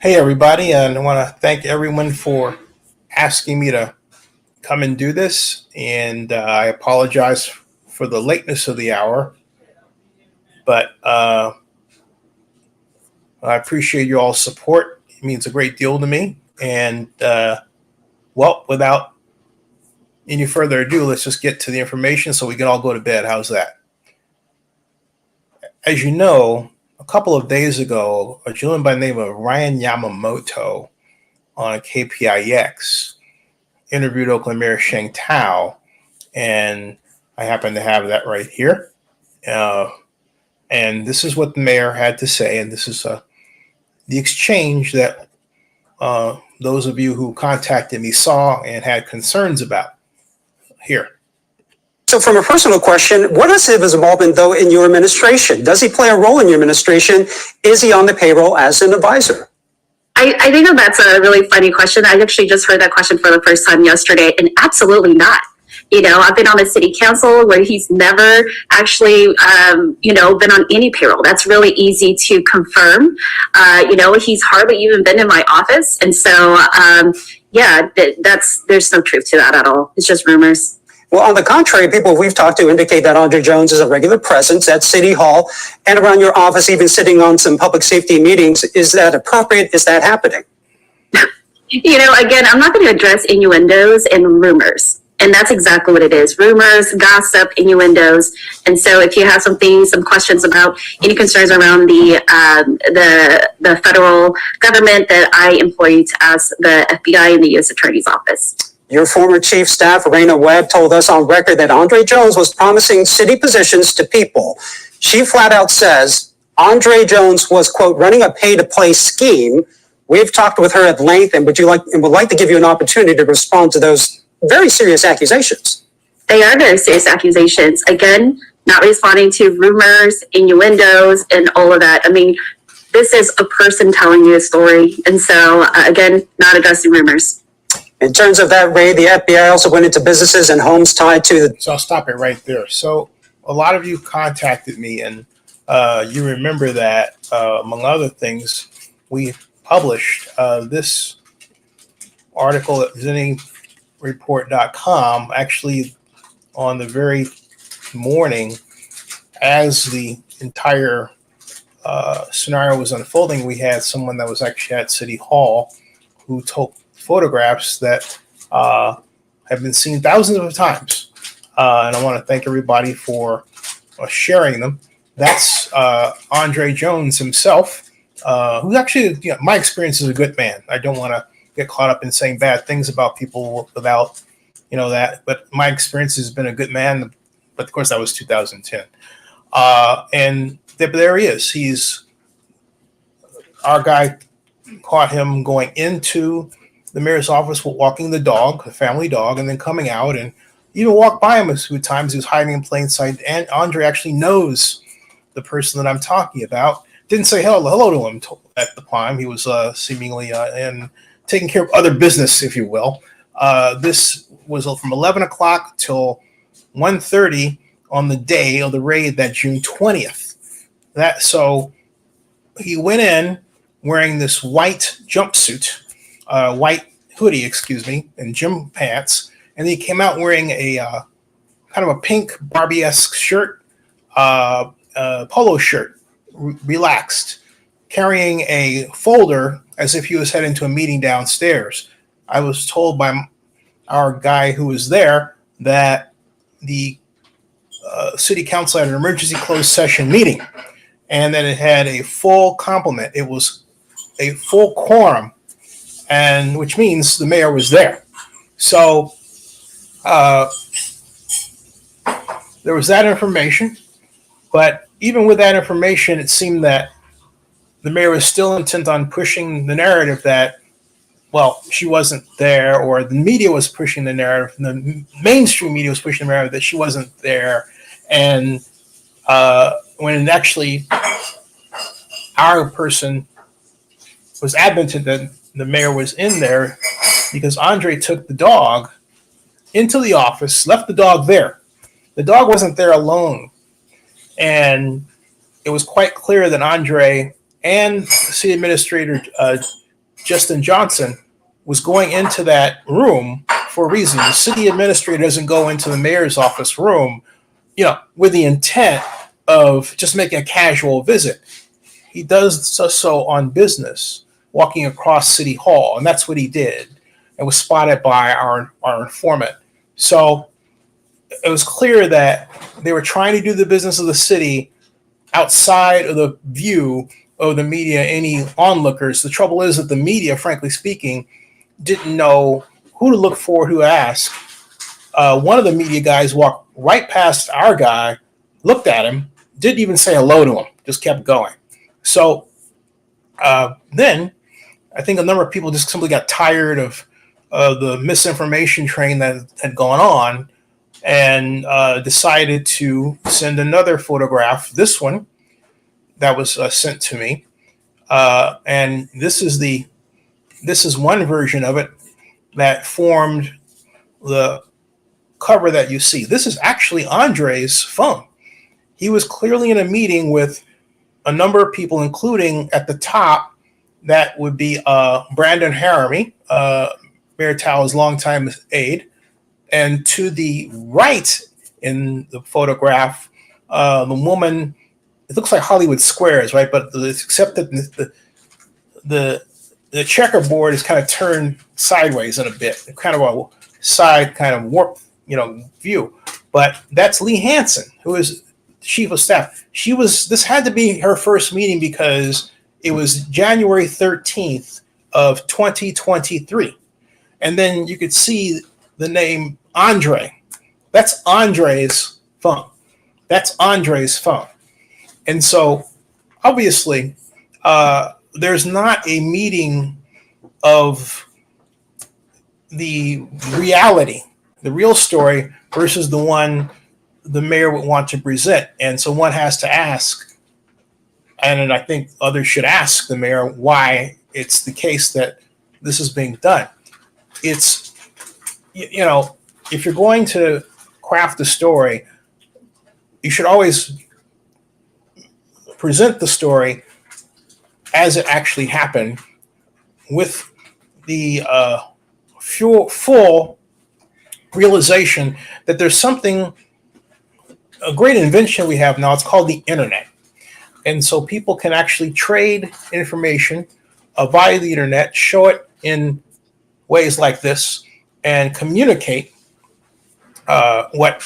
Hey, everybody, and I want to thank everyone for asking me to come and do this. And I apologize for the lateness of the hour, but I appreciate you all's support. It means a great deal to me. And without any further ado, let's just get to the information so we can all go to bed. How's that? As you know, a couple of days ago, a gentleman by the name of Ryan Yamamoto on KPIX interviewed Oakland Mayor Sheng Thao, and I happen to have that right here. And this is what the mayor had to say, and this is the exchange that those of you who contacted me saw and had concerns about. Here. So from a personal question, what is his involvement, though, in your administration? Does he play a role in your administration? Is he on the payroll as an advisor? I think that's a really funny question. I actually just heard that question for the first time yesterday, and absolutely not. I've been on the city council where he's never actually, been on any payroll. That's really easy to confirm. He's hardly even been in my office. And so, there's no truth to that at all. It's just rumors. Well, on the contrary, people we've talked to indicate that Andre Jones is a regular presence at City Hall and around your office, even sitting on some public safety meetings. Is that appropriate? Is that happening? Again, I'm not going to address innuendos and rumors. And that's exactly what it is. Rumors, gossip, innuendos. And so if you have some questions about any concerns around the federal government, that I implore you to ask the FBI and the U.S. Attorney's Office. Your former chief staff, Raina Webb, told us on record that Andre Jones was promising city positions to people. She flat out says Andre Jones was, quote, running a pay-to-play scheme. We've talked with her at length and would like to give you an opportunity to respond to those very serious accusations. They are very serious accusations. Again, not responding to rumors, innuendos, and all of that. I mean, this is a person telling you a story. And so, again, not addressing rumors. In terms of that raid, the FBI also went into businesses and homes tied to the... So I'll stop it right there. So a lot of you contacted me, and you remember that, among other things, we published this article at visitingreport.com, actually on the very morning as the entire scenario was unfolding. We had someone that was actually at City Hall who took photographs that have been seen thousands of times. And I want to thank everybody for sharing them. That's Andre Jones himself, who's actually, my experience is a good man. I don't want to get caught up in saying bad things about people without, that. But my experience has been a good man. But of course, that was 2010. And there he is. He's our guy. Caught him going into the mayor's office, walking the dog, the family dog, and then coming out, and even walked by him a few times. He was hiding in plain sight. And Andre actually knows the person that I'm talking about. Didn't say hello to him at the time. He was seemingly in taking care of other business, if you will. This was from 11 o'clock till 1:30 on the day of the raid, that June 20th. So he went in wearing this white jumpsuit, white hoodie, and gym pants. And he came out wearing a kind of a pink Barbie-esque shirt, polo shirt, relaxed, carrying a folder as if he was heading to a meeting downstairs. I was told by our guy who was there that the city council had an emergency closed session meeting and that it had a full complement. It was a full quorum, and which means the mayor was there. So there was that information, but even with that information, it seemed that the mayor was still intent on pushing the narrative that, well, she wasn't there, or the media was pushing the narrative, the mainstream media was pushing the narrative that she wasn't there, and when actually our person was adamant that the mayor was in there because Andre took the dog into the office, left the dog there. The dog wasn't there alone. And it was quite clear that Andre and city administrator Justin Johnson, was going into that room for a reason. The city administrator doesn't go into the mayor's office room, with the intent of just making a casual visit. He does so on business, walking across City Hall, and that's what he did, and was spotted by our informant. So it was clear that they were trying to do the business of the city outside of the view of the media, any onlookers. The trouble is that the media, frankly speaking, didn't know who to look for, who to ask. One of the media guys walked right past our guy, looked at him, didn't even say hello to him, just kept going. So then I think a number of people just simply got tired of the misinformation train that had gone on, and decided to send another photograph, this one, that was sent to me. And this is one version of it that formed the cover that you see. This is actually Andre's phone. He was clearly in a meeting with a number of people, including at the top, that would be Brandon Haramy, Mayor Thao's longtime aide. And to the right in the photograph, the woman, it looks like Hollywood Squares, right? But except that the checkerboard is kind of turned sideways in a bit, kind of a side kind of warp, view. But that's Lee Hansen, who is chief of staff. This had to be her first meeting because it was January 13th of 2023. And then you could see the name Andre. That's Andre's phone. That's Andre's phone. And so obviously there's not a meeting of the reality, the real story versus the one the mayor would want to present. And so one has to ask, and I think others should ask the mayor why it's the case that this is being done. It's, if you're going to craft a story, you should always present the story as it actually happened, with the full realization that there's a great invention we have now. It's called the internet. And so people can actually trade information via the internet, show it in ways like this, and communicate what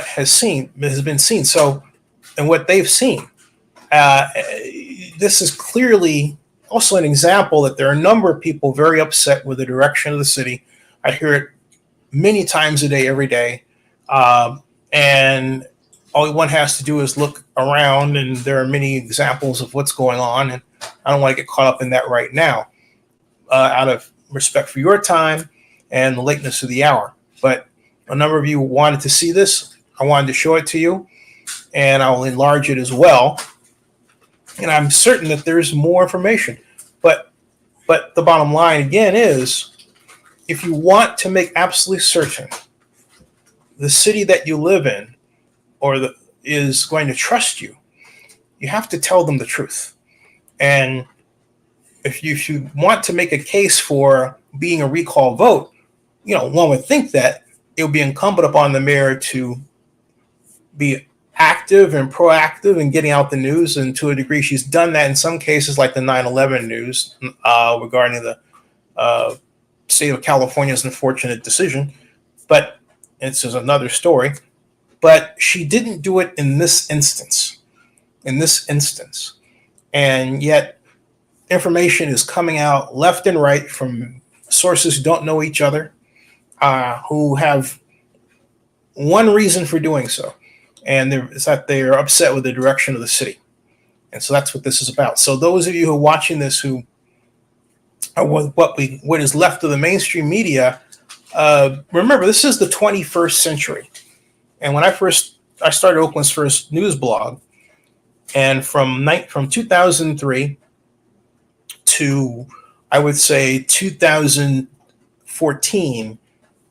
has been seen. So, and what they've seen. This is clearly also an example that there are a number of people very upset with the direction of the city. I hear it many times a day, every day. And all one has to do is look around, and there are many examples of what's going on. And I don't want to get caught up in that right now, out of respect for your time and the lateness of the hour. But a number of you wanted to see this. I wanted to show it to you, and I will enlarge it as well. And I'm certain that there's more information. But the bottom line, again, is if you want to make absolutely certain the city that you live in is going to trust you, you have to tell them the truth. And if you want to make a case for being a recall vote, one would think that it would be incumbent upon the mayor to be active and proactive in getting out the news. And to a degree, she's done that in some cases, like the 9/11 news regarding the state of California's unfortunate decision. But it's just another story. But she didn't do it in this instance. And yet information is coming out left and right from sources who don't know each other, who have one reason for doing so. And it's that they are upset with the direction of the city. And so that's what this is about. So those of you who are watching this, who are what is left of the mainstream media, remember, this is the 21st century. And when I started Oakland's first news blog, and from 2003 to, I would say, 2014,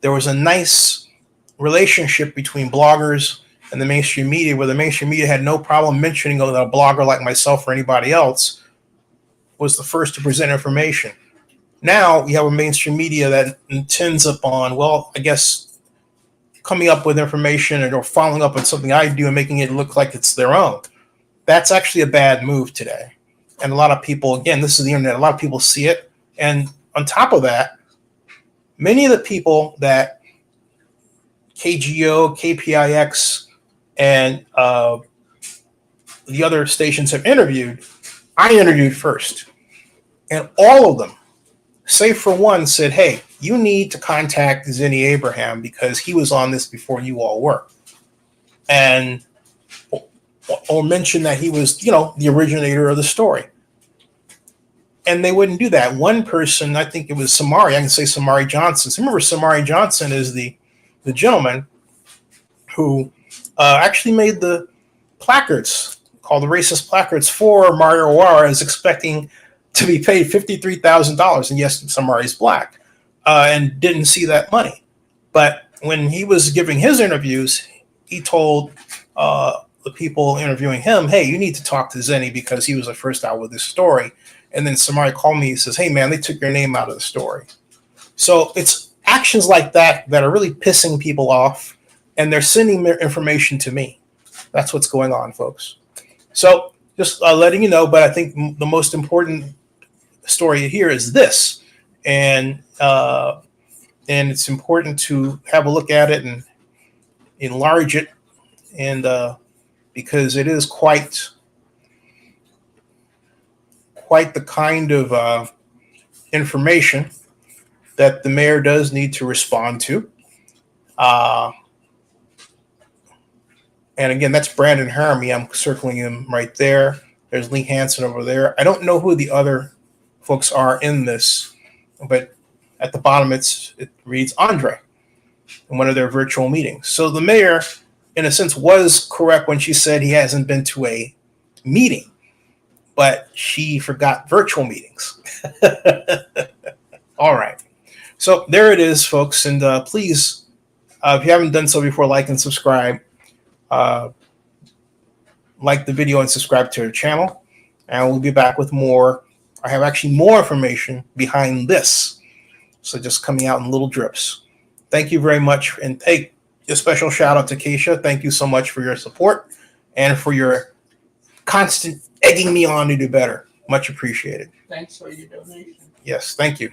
there was a nice relationship between bloggers and the mainstream media, where the mainstream media had no problem mentioning a blogger like myself or anybody else was the first to present information. Now you have a mainstream media that intends upon, well, I guess, coming up with information or following up on something I do and making it look like it's their own. That's actually a bad move today. And a lot of people, again, this is the internet, a lot of people see it. And on top of that, many of the people that KGO, KPIX, and the other stations have interviewed, I interviewed first. And all of them, save for one, said, hey, you need to contact Zinni Abraham because he was on this before you all were. And or mention that he was, the originator of the story. And they wouldn't do that. One person, I think it was Samari, I can say Samari Johnson. So remember, Samari Johnson is the gentleman who actually made the placards, called the racist placards for Mario Juarez, expecting to be paid $53,000. And yes, Samari's black, and didn't see that money. But when he was giving his interviews, he told the people interviewing him, hey, you need to talk to Zinni because he was the first out with this story. And then somebody called me and says, hey, man, they took your name out of the story. So it's actions like that that are really pissing people off, and they're sending their information to me. That's what's going on, folks. So just letting you know, but I think the most important story here is this. And it's important to have a look at it and enlarge it, and because it is quite the kind of information that the mayor does need to respond to. And again, that's Brandon Haramy. I'm circling him right there. There's Lee Hansen over there. I don't know who the other folks are in this, but at the bottom it reads Andre in one of their virtual meetings. So the mayor, in a sense, was correct when she said he hasn't been to a meeting, but she forgot virtual meetings. All right. So there it is, folks. And please, if you haven't done so before, like and subscribe. Like the video and subscribe to our channel. And we'll be back with more. I have actually more information behind this. So just coming out in little drips. Thank you very much. And hey, a special shout out to Keisha. Thank you so much for your support and for your constant egging me on to do better. Much appreciated. Thanks for your donation. Yes, thank you.